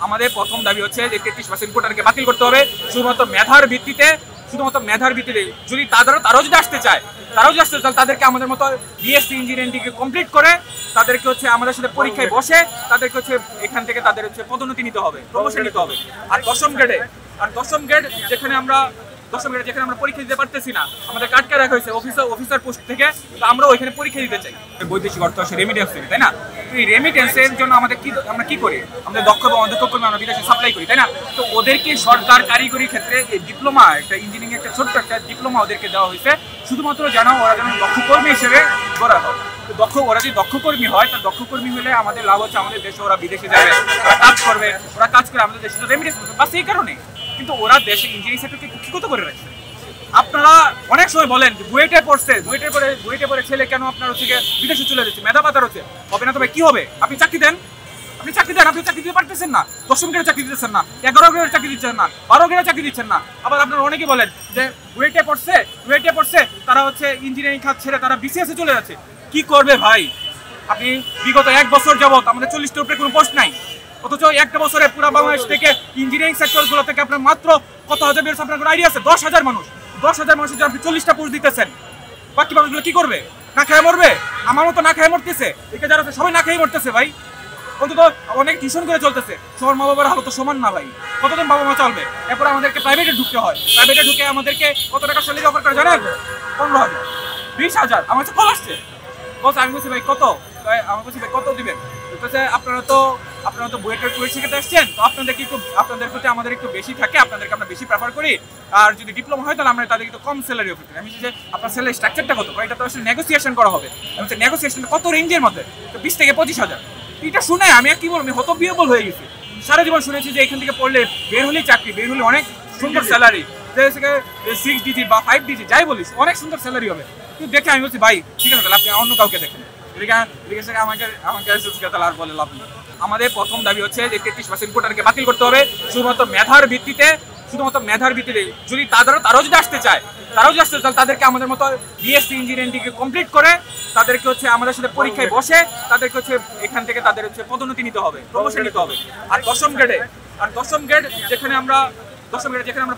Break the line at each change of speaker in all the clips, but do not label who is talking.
আমাদের প্রথম দাবি হচ্ছে যে 33% কোটাকে বাতিল করতে হবে শুধুমাত্র মেধার ভিত্তিতে। যদি তারাও যদি আসতে চায় তাদেরকে আমাদের মতো বিএসসি ইঞ্জিনিয়ারিং ডিগ্রি কমপ্লিট করে তাদেরকে হচ্ছে আমাদের সাথে পরীক্ষায় বসে তাদেরকে হচ্ছে এখান থেকে তাদের হচ্ছে পদোন্নতি নিতে হবে, প্রমোশন নিতে হবে। আর দশম গ্রেড যেখানে আমরা পরীক্ষা দিতে পারতেছি না, আমাদের কাটকে রাখা হয়েছে অফিসার পোস্ট থেকে, তো আমরা ওইখানে পরীক্ষা দিতে চাই। বৈদেশিক অর্থ আসে রেমিটেন্স থেকে, তাই না? এই রেমিটেন্সের জন্য আমরা কি করি? আমাদের দক্ষ বা অদক্ষ কর্মী আমরা বিদেশে সাপ্লাই করি, তাই না? তো ওদেরকে সরকার কারিগরি ক্ষেত্রে এই ডিপ্লোমা, একটা ইঞ্জিনিয়ারিং একটা ছোট্ট একটা ডিপ্লোমা ওদেরকে দেওয়া হয়েছে শুধুমাত্র ওরা যেন দক্ষ কর্মী হিসেবে গড়া হয়। ওরা যদি দক্ষ কর্মী হয়, তার দক্ষ কর্মী হলে আমাদের লাভ হচ্ছে আমাদের দেশে ওরা বিদেশে যাবে, ওরা কাজ করে আমাদের দেশে রেমিটেন্স করবে, বাস এই কারণে। কিন্তু ওরা দেশে ইঞ্জিনিয়ারিং সেক্টরকে কুক্ষিগত করে রাখছে। আপনারা অনেক সময় বলেন বুয়েটে পড়ে ছেলে কেন আপনার হচ্ছে বিদেশে চলে যাচ্ছে, মেধা পাচার হচ্ছে। হবে না তো ভাই, কি হবে? আপনি চাকরি দেন, আপনি চাকরি দিতে পারতেছেন না। 10ম গ্রেডে চাকরি দিচ্ছেন না, 11 গ্রেডে চাকরি দিচ্ছেন না, 12 গ্রেডে চাকরি দিচ্ছেন না। আবার আপনারা অনেকে বলেন যে বুয়েটে পড়ছে তারা হচ্ছে ইঞ্জিনিয়ারিং খাত ছেড়ে তারা বিসিএস এ চলে যাচ্ছে। কি করবে ভাই? আপনি বিগত 1 বছর যাবত আমাদের 40টার উপরে কোনো পোস্ট নাই, অথচ একটা বছরে পুরো বাংলাদেশ থেকে ইঞ্জিনিয়ারিং সেক্টরগুলো থেকে আপনার মাত্র কত হাজার বেরোচ্ছে আপনার কোনো আইডিয়া আছে? 10,000 মানুষের জন্য আপনি 40টা পোস্ট দিতেছেন। বাকি মানুষগুলো কি করবে? না খেয়ে মরবে? আমার মতো না খেয়ে মরতেছে, একে যারা আছে সবাই না খেয়ে মরতেছে ভাই। অন্তত অনেক টিউশন করে চলতেছে। সবার মা বাবার হালত সমান না ভাই, কতদিন বাবা মা চলবে? এরপর আমাদেরকে প্রাইভেটে ঢুকতে হয়, প্রাইভেটে ঢুকে আমাদেরকে কত টাকা স্যালারি অফার করে জানেন? 15,000, 20,000। আমার কাছে কল আসছে, বলছে আমি বলছি ভাই কত? আমার বলছি ভাই কত দিবেন? আপনারা তো বুয়েটের পরীক্ষা আসছেন, তো আপনাদের প্রতি আমাদের একটু বেশি থাকে, আপনাদেরকে আমরা বেশি প্রেফার করি। আর যদি ডিপ্লোমা হয় তাহলে আমরা তাদেরকে একটু কম স্যালারি অফার করি। আমি যে আপনার স্যালারি স্ট্রাকচারটা কত, এটা তো আসলে নেগোসিয়েশন করা হবে। নেগোসিয়েশন কত রেঞ্জের মধ্যে? তো 20 থেকে 25,000। এটা শুনে আমি আর কি বলবো, আমি হতবিহ্বল হয়ে গেছি। সারা জীবন শুনেছি যে এখান থেকে পড়লে বের হলেই চাকরি, বের হলে অনেক সুন্দর স্যালারি, 6 ডিজিট বা 5 ডিজিট যাই বলিস, অনেক সুন্দর স্যালারি হবে। কিন্তু দেখে আমি বলছি ভাই ঠিক আছে, তাহলে আপনি অন্য কাউকে দেখেন, আর বলে লাভ নেই। আমাদের প্রথম দাবি হচ্ছে যে 33% কোটাকে বাতিল করতে হবে শুধুমাত্র মেধার ভিত্তিতে। যদি তারাও যদি আসতে চায় তাদেরকে আমাদের মতো বিএসসি ইঞ্জিনিয়ারিং ডিগ্রি কমপ্লিট করে তাদেরকে হচ্ছে আমাদের সাথে পরীক্ষায় বসে তাদেরকে হচ্ছে এখান থেকে তাদের হচ্ছে পদোন্নতি নিতে হবে, প্রমোশন নিতে হবে। আর 10ম গ্রেড যেখানে আমরা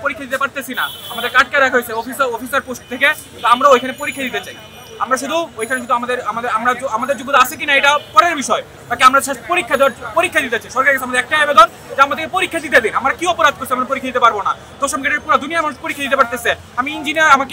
পরীক্ষা দিতে পারতেছি না, আমাদের কাটকে রাখা হয়েছে অফিসার পোস্ট থেকে, তো আমরা ওইখানে পরীক্ষা দিতে চাই। আমরা ওইখানে আমাদের যোগ্যতা আছে কিনা এটা পরের বিষয়, বাকি আমরা পরীক্ষা দিতে চাই। সরকারের কাছে আমাদের একটাই আবেদন যে আমাদেরকে পরীক্ষা দিতে দিন। আমরা কি অপরাধ করছি আমরা পরীক্ষা দিতে পারবো না? 10ম গ্রেডের পুরো দুনিয়ার মানুষ পরীক্ষা দিতে পারতেছে। আমাকে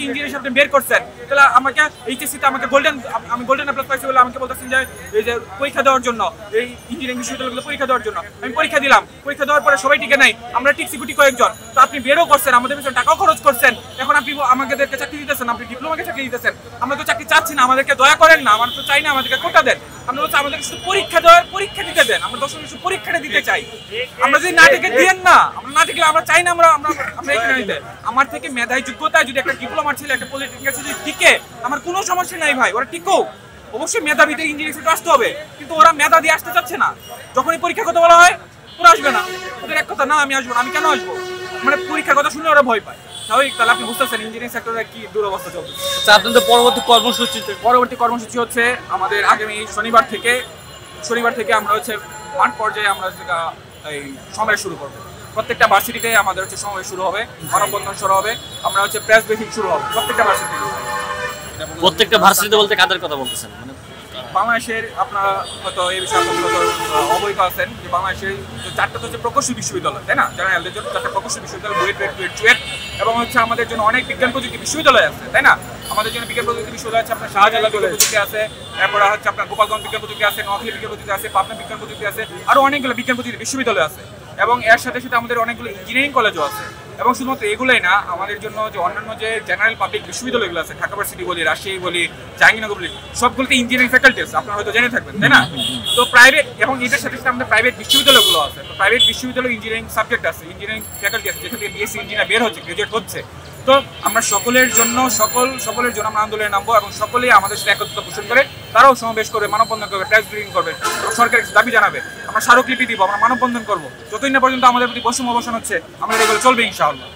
ইঞ্জিনিয়ার সাথে বের করছেন, তাহলে আমাকে এইচএসসিতে আমি গোল্ডেন প্লাস পাইছি বলে আমাকে বলতেছেন যে এই যে পরীক্ষা দেওয়ার জন্য, এই ইঞ্জিনিয়ারিং বিশ্ববিদ্যালয়গুলো পরীক্ষা দেওয়ার জন্য আমি পরীক্ষা দিলাম। পরীক্ষা দেওয়ার পরে সবাই টিকে নাই, আমরা টিকছি গুটি কয়েকজন। তো আপনি বেরও করছেন, আমাদের পিছনে টাকাও খরচ করছেন, এখন আপনি আমাদেরকে চাকরি দিতেছেন, আপনি ডিপ্লোমাকে চাকরি দিতেছেন। আমরা তো চাকরি চাচ্ছি না, আমাদেরকে দয়া করেন না, আমরা তো চাই না আমাদেরকে কোটা দেন। আমরা হচ্ছে আমাদেরকে শুধু পরীক্ষা দিতে দেন, আমরা 10ম শুধু পরীক্ষাটা দিতে চাই। আমরা যদি না টিকে দিয়েন না, আমরা চাই না আমরা এখানে নিতে। আমার থেকে মেধায় যোগ্যতায় যদি একটা ডিপ্লোমার ছেলে একটা পলিটেকনিক যদি টিকে, আমার কোনো সমস্যা নাই ভাই, ওরা টিকো। অবশ্যই মেধাবীদের ইঞ্জিনিয়ারিং সেক্টরে আসতে হবে, কিন্তু ওরা মেধা দিয়ে আসতে চাচ্ছে না। যখনই পরীক্ষার কথা বলা হয় ওরা আসবে না, ওদের এক কথা না আমি আসবো না। আমি কেন আসবো? মানে পরীক্ষার কথা শুনে ওরা ভয় পায়। তাহলে আপনি বুঝতেছেন ইঞ্জিনিয়ারিং সেক্টরে কি দুরবস্থা চলছে।
আপনাদের
পরবর্তী কর্মসূচি হচ্ছে আমাদের আগামী শনিবার থেকে আমরা হচ্ছে মাঠ পর্যায়ে আমরা এই সমাবেশ শুরু করবো। প্রত্যেকটা ভার্সিটিতে আমাদের হচ্ছে সমাবেশ শুরু হবে, মানববন্ধন শুরু হবে, আমরা হচ্ছে প্রেস ব্রিফিং শুরু হবে প্রত্যেকটা
ভার্সিটিতে। বলতে কাদের কথা বলতেছেন? মানে
বাংলাদেশের, আপনারা হয়তো এই বিষয়ে অবহিত আছেন যে বাংলাদেশের 4টা তো হচ্ছে প্রকৌশল বিশ্ববিদ্যালয়, তাই না? জেনারেলদের জন্য 4টা প্রকৌশল বিশ্ববিদ্যালয়, বুয়েট এবং হচ্ছে আমাদের জন্য অনেক বিজ্ঞান প্রযুক্তি বিশ্ববিদ্যালয় আছে, তাই না? আমাদের জন্য বিজ্ঞান প্রযুক্তি বিশ্ববিদ্যালয় আছে, আপনার শাহজালাল বিজ্ঞান প্রযুক্তি আছে, তারপরে হচ্ছে আপনার গোপালগঞ্জ বিজ্ঞান প্রযুক্তি আছে, নোয়াখালী বিজ্ঞান প্রযুক্তি আছে, পাবনা বিজ্ঞান প্রযুক্তি আছে, আরও অনেকগুলো বিজ্ঞান প্রযুক্তি বিশ্ববিদ্যালয় আছে। এবং এর সাথে সাথে আমাদের অনেকগুলো ইঞ্জিনিয়ারিং কলেজও আছে। এবং শুধুমাত্র এগুলোই না, আমাদের জন্য যে অন্যান্য যে জেনারেল পাবলিক বিশ্ববিদ্যালয়গুলো আছে, ঢাকা ভার্সিটি বলি, রাজশাহী বলি, জাহাঙ্গীরনগর বলি, সবগুলোতে ইঞ্জিনিয়ারিং ফ্যাকাল্টি আছে, আপনারা হয়তো জেনে থাকবেন, তাই না? তো প্রাইভেট এবং এটার সাথে সাথে আমাদের প্রাইভেট বিশ্ববিদ্যালয়গুলো আছে। তো প্রাইভেট বিশ্ববিদ্যালয় ইঞ্জিনিয়ারিং সাবজেক্ট আছে, ইঞ্জিনিয়ারিং ফ্যাকাল্টি আছে, যেখান থেকে বিএসসি ইঞ্জিনিয়ার বের হচ্ছে, গ্রাজুয়েট হচ্ছে। তো আমরা সকলের জন্য আমরা আন্দোলনে নামবো এবং সকলেই আমাদের সাথে একত্রিত পোষণ করে তারাও সমাবেশ করবে, মানববন্ধন করবে, প্রেস ব্রিফিং করবে, সরকারের দাবি জানাবে, আমরা স্মারকলিপি দিব, আমরা মানববন্ধন করবো। যতদিন না পর্যন্ত আমাদের প্রতি বৈষম্য অবসান হচ্ছে, আমাদের এগুলো চলবে ইনশাআল্লাহ।